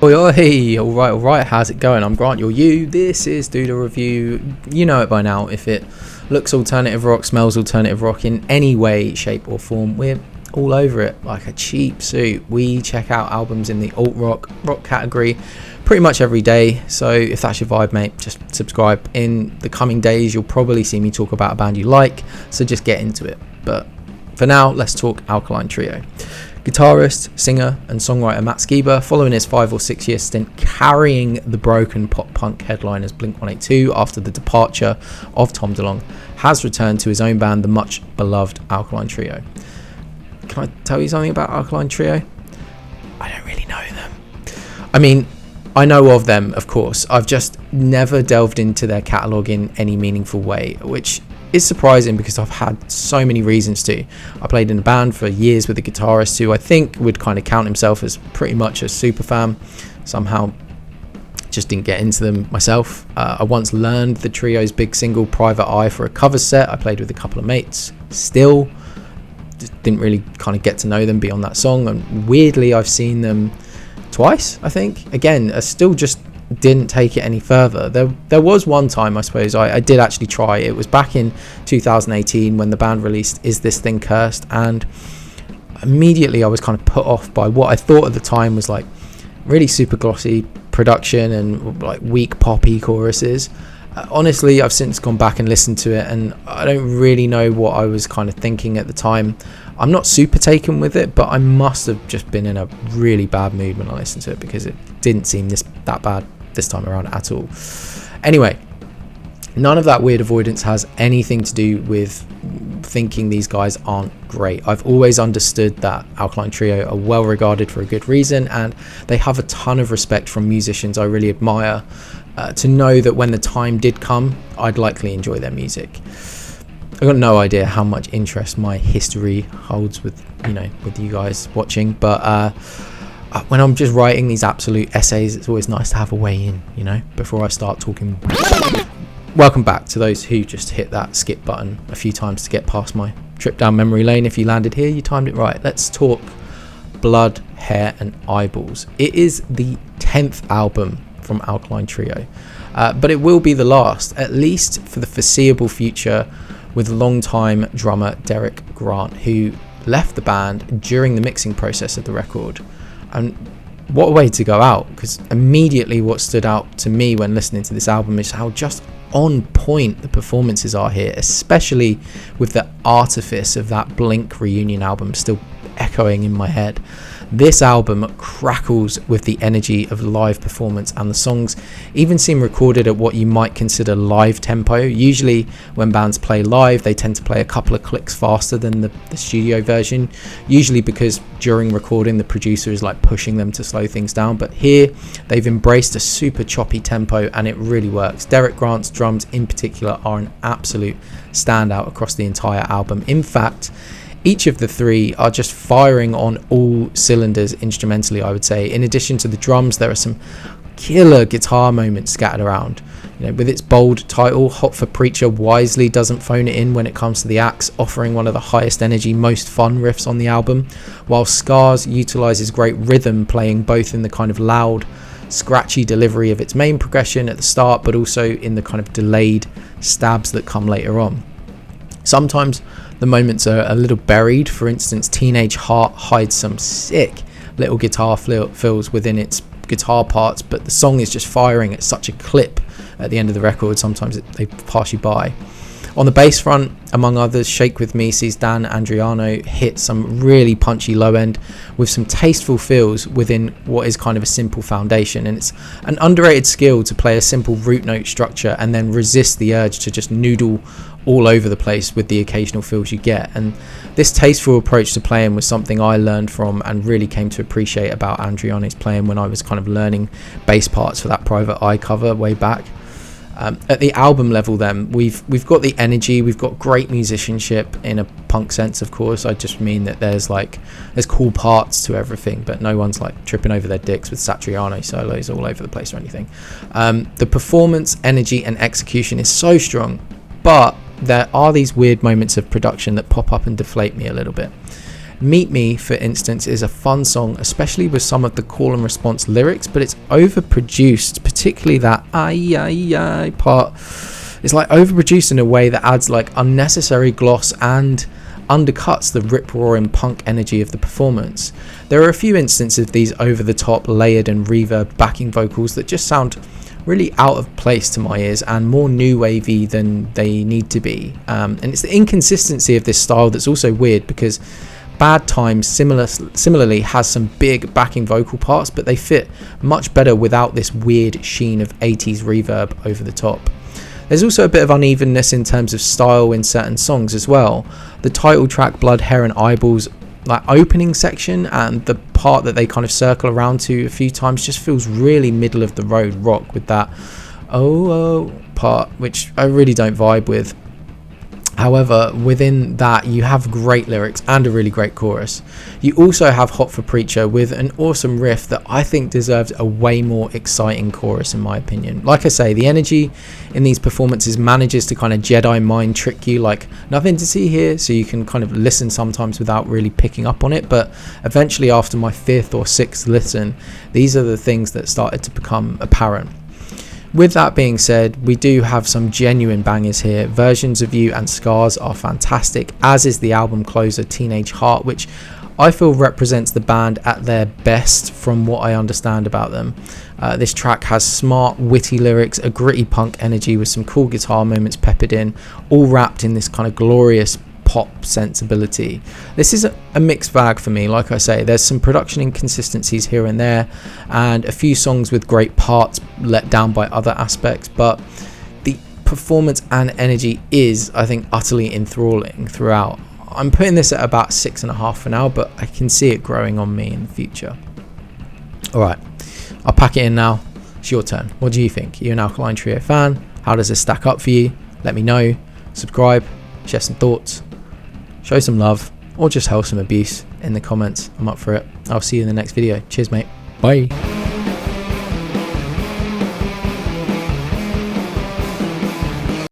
Oi, oi, alright, how's it going? I'm Grant, you're you. This is Doodle Review. You know it by now. If it looks alternative rock, smells alternative rock in any way, shape or form, we're all over it like a cheap suit. We check out albums in the alt-rock, rock category pretty much every day. So if that's your vibe, mate, just subscribe. In the coming days, you'll probably see me talk about a band you like, so just get into it. But for now, let's talk Alkaline Trio. Guitarist, singer and songwriter Matt SKIBA, following his 5 or 6 year stint carrying the broken pop-punk headliners Blink-182 after the departure of Tom DeLonge, has returned to his own band, the much-beloved Alkaline Trio. Can I tell you something about Alkaline Trio? I don't really know them. I mean, I know of them, of course. I've just never delved into their catalogue in any meaningful way, which is surprising because I've had so many reasons to. I played in a band for years with a guitarist who I think would kind of count himself as pretty much a super fan. Somehow just didn't get into them myself. I once learned the trio's big single Private Eye for a cover set. I played with a couple of mates. Still just didn't really kind of get to know them beyond that song, and weirdly I've seen them twice, I think. Again, I still just didn't take it any further. There was one time, I suppose, I did actually try. It was back in 2018 when the band released Is This Thing Cursed, and immediately I was kind of put off by what I thought at the time was like really super glossy production and like weak poppy choruses. Honestly, I've since gone back and listened to it, and I don't really know what I was kind of thinking at the time. I'm not super taken with it, but I must have just been in a really bad mood when I listened to it, because it didn't seem that bad this time around at all. Anyway, none of that weird avoidance has anything to do with thinking these guys aren't great. I've always understood that Alkaline Trio are well regarded for a good reason, and they have a ton of respect from musicians I really admire, to know that when the time did come, I'd likely enjoy their music. I've got no idea how much interest my history holds with you guys watching, but when I'm just writing these absolute essays, it's always nice to have a way in, before I start talking. Welcome back to those who just hit that skip button a few times to get past my trip down memory lane. If you landed here, you timed it right. Let's talk Blood, Hair and Eyeballs. It is the 10th album from Alkaline Trio, but it will be the last, at least for the foreseeable future, with longtime drummer Derek Grant, who left the band during the mixing process of the record. And what a way to go out, because immediately what stood out to me when listening to this album is how just on point the performances are here, especially with the artifice of that Blink reunion album still echoing in my head. This album crackles with the energy of live performance, and the songs even seem recorded at what you might consider live tempo. Usually when bands play live, they tend to play a couple of clicks faster than the studio version, usually because during recording the producer is like pushing them to slow things down. But here they've embraced a super choppy tempo, and it really works. Derek Grant's drums in particular are an absolute standout across the entire album. In fact, each of the three are just firing on all cylinders instrumentally, I would say. In addition to the drums, there are some killer guitar moments scattered around. With its bold title, Hot for Preacher wisely doesn't phone it in when it comes to the axe, offering one of the highest energy, most fun riffs on the album, while Scars utilises great rhythm, playing both in the kind of loud, scratchy delivery of its main progression at the start, but also in the kind of delayed stabs that come later on. Sometimes the moments are a little buried. For instance, Teenage Heart hides some sick little guitar fills within its guitar parts, but the song is just firing at such a clip at the end of the record. Sometimes they pass you by. On the bass front, among others, Shake With Me sees Dan Andriano hit some really punchy low end with some tasteful fills within what is kind of a simple foundation, and it's an underrated skill to play a simple root note structure and then resist the urge to just noodle all over the place with the occasional fills you get. And this tasteful approach to playing was something I learned from and really came to appreciate about Andriano's playing when I was kind of learning bass parts for that Private Eye cover way back. At the album level then, we've got the energy, we've got great musicianship in a punk sense, of course. I just mean that there's cool parts to everything, but no one's like tripping over their dicks with Satriano solos all over the place or anything. The performance, energy and execution is so strong, but there are these weird moments of production that pop up and deflate me a little bit. Meet Me, for instance, is a fun song, especially with some of the call and response lyrics, but it's overproduced, particularly that ay ay ay part. It's like overproduced in a way that adds like unnecessary gloss and undercuts the rip-roaring punk energy of the performance. There are a few instances of these over-the-top layered and reverb backing vocals that just sound really out of place to my ears and more new wavy than they need to be. And it's the inconsistency of this style that's also weird, because Bad Times similarly has some big backing vocal parts, but they fit much better without this weird sheen of 80s reverb over the top. There's also a bit of unevenness in terms of style in certain songs as well. The title track Blood, Hair and Eyeballs like opening section and the part that they kind of circle around to a few times just feels really middle of the road rock with that oh part, which I really don't vibe with. However, within that you have great lyrics and a really great chorus. You also have Hot for Preacher with an awesome riff that I think deserves a way more exciting chorus in my opinion. Like I say, the energy in these performances manages to kind of Jedi mind trick you like nothing to see here, so you can kind of listen sometimes without really picking up on it, but eventually after my 5th or 6th listen, these are the things that started to become apparent. With that being said, we do have some genuine bangers here. Versions of You and Scars are fantastic, as is the album closer Teenage Heart, which I feel represents the band at their best from what I understand about them. This track has smart, witty lyrics, a gritty punk energy with some cool guitar moments peppered in, all wrapped in this kind of glorious pop sensibility. This is a mixed bag for me. Like I say, there's some production inconsistencies here and there and a few songs with great parts let down by other aspects, but the performance and energy is, I think, utterly enthralling throughout. I'm putting this at about 6.5 for now, but I can see it growing on me in the future. Alright, I'll pack it in now. It's your turn. What do you think? Are you an Alkaline Trio fan? How does this stack up for you? Let me know. Subscribe, share some thoughts, show some love, or just hurl some abuse in the comments. I'm up for it. I'll see you in the next video. Cheers, mate. Bye.